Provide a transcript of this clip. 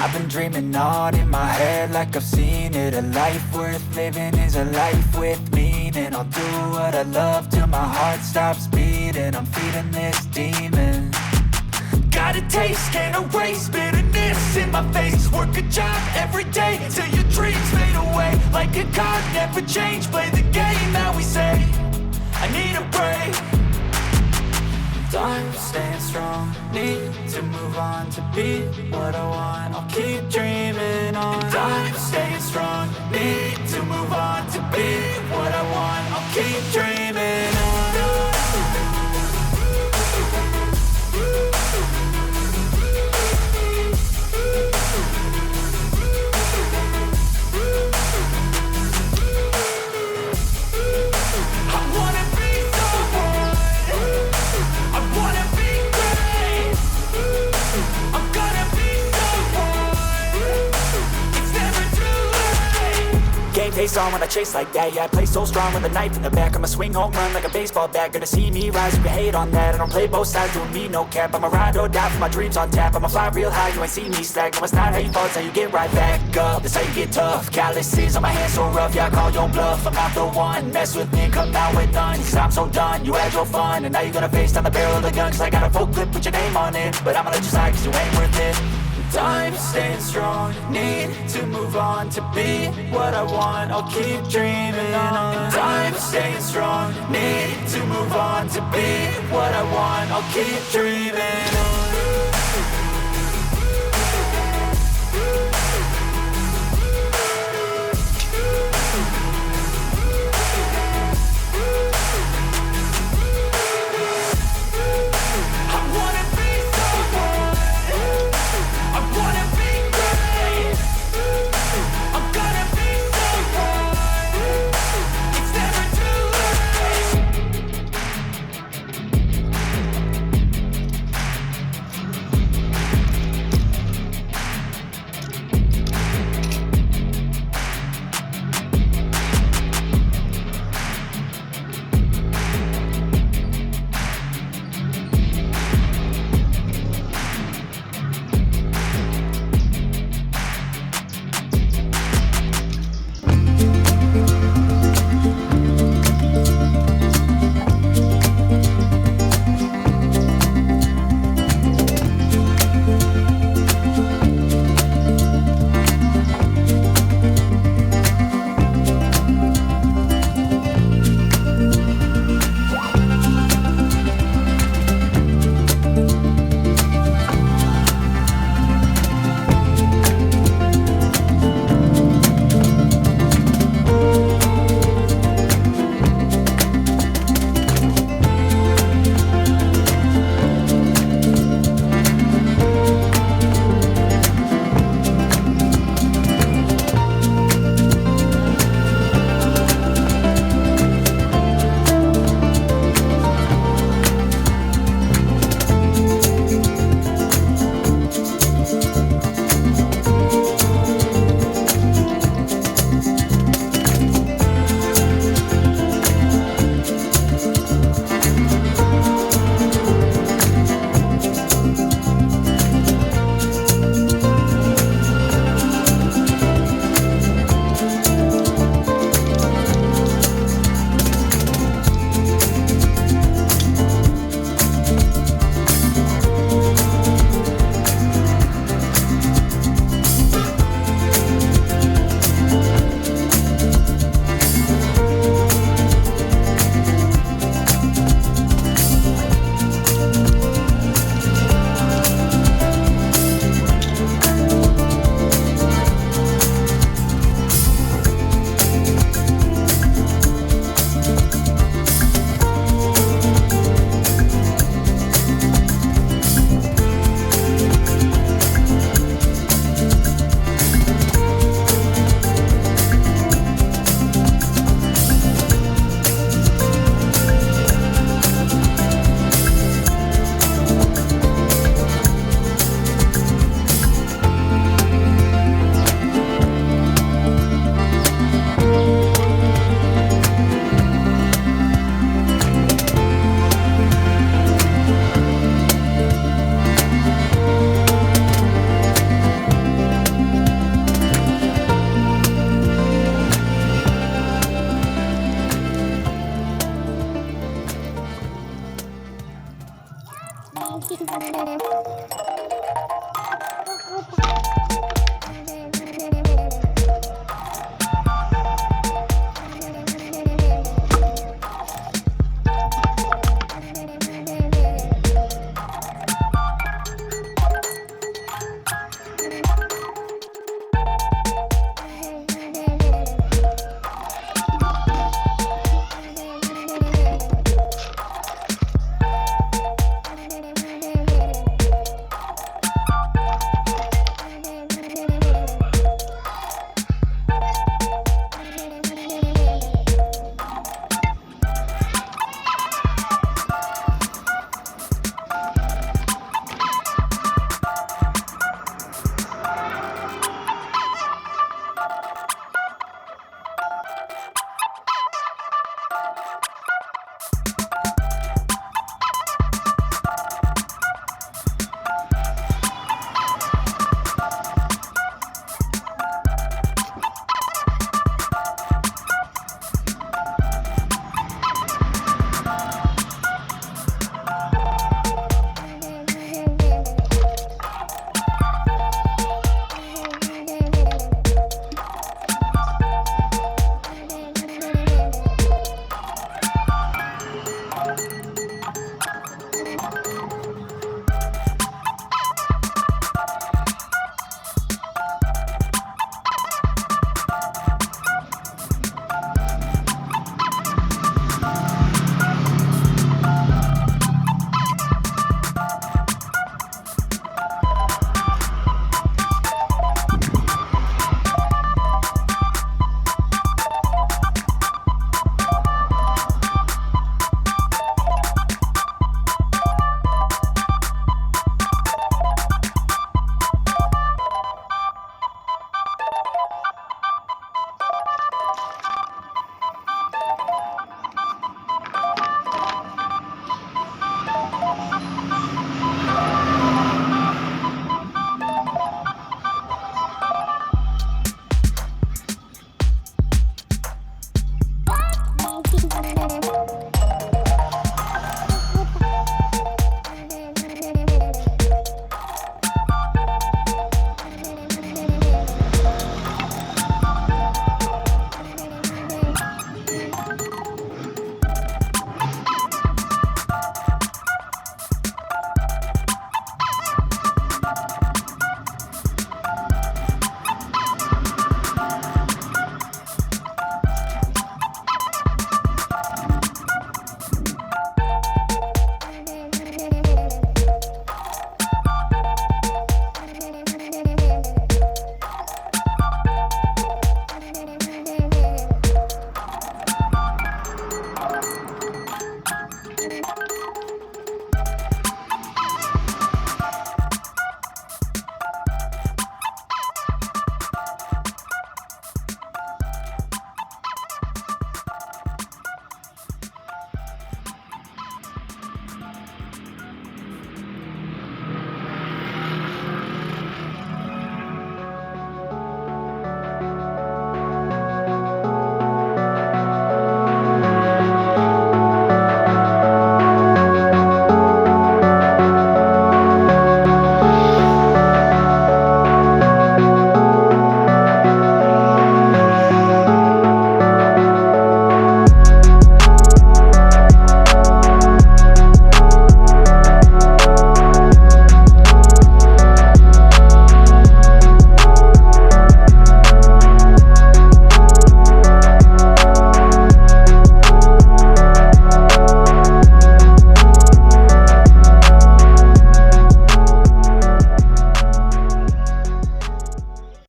I've been dreaming on in my head like I've seen it. A life worth living is a life with meaning. I'll do what I love till my heart stops beating. I'm feeding this demon. Got a taste, can't erase bitterness in my face. Work a job every day till your dreams fade away. Like a card, never change, play the game that we say. I need a break. I'm staying strong, need to move on to be what I want. I'll keep dreaming on. I'm staying strong, need to move on to be what I want. I'll keep dreaming on. Face on when I chase like that. Yeah, I play so strong with a knife in the back. I'ma swing home run like a baseball bat. Gonna see me rise, you can hate on that. I don't play both sides, doing me no cap. I'ma ride or die for my dreams on tap. I'ma fly real high, you ain't see me slack. No, it's not how you fall, it's how you get right back up. That's how you get tough. Calluses on my hands so rough, yeah, I call your bluff. I'm not the one, mess with me and come out with none. Cause I'm so done, you had your fun. And now you're gonna face down the barrel of the gun. Cause I got a full clip with your name on it. But I'ma let you slide cause you ain't worth it. I'm staying strong, need to move on to be what I want. I'll keep dreaming on. I'm staying strong, need to move on to be what I want. I'll keep dreaming on.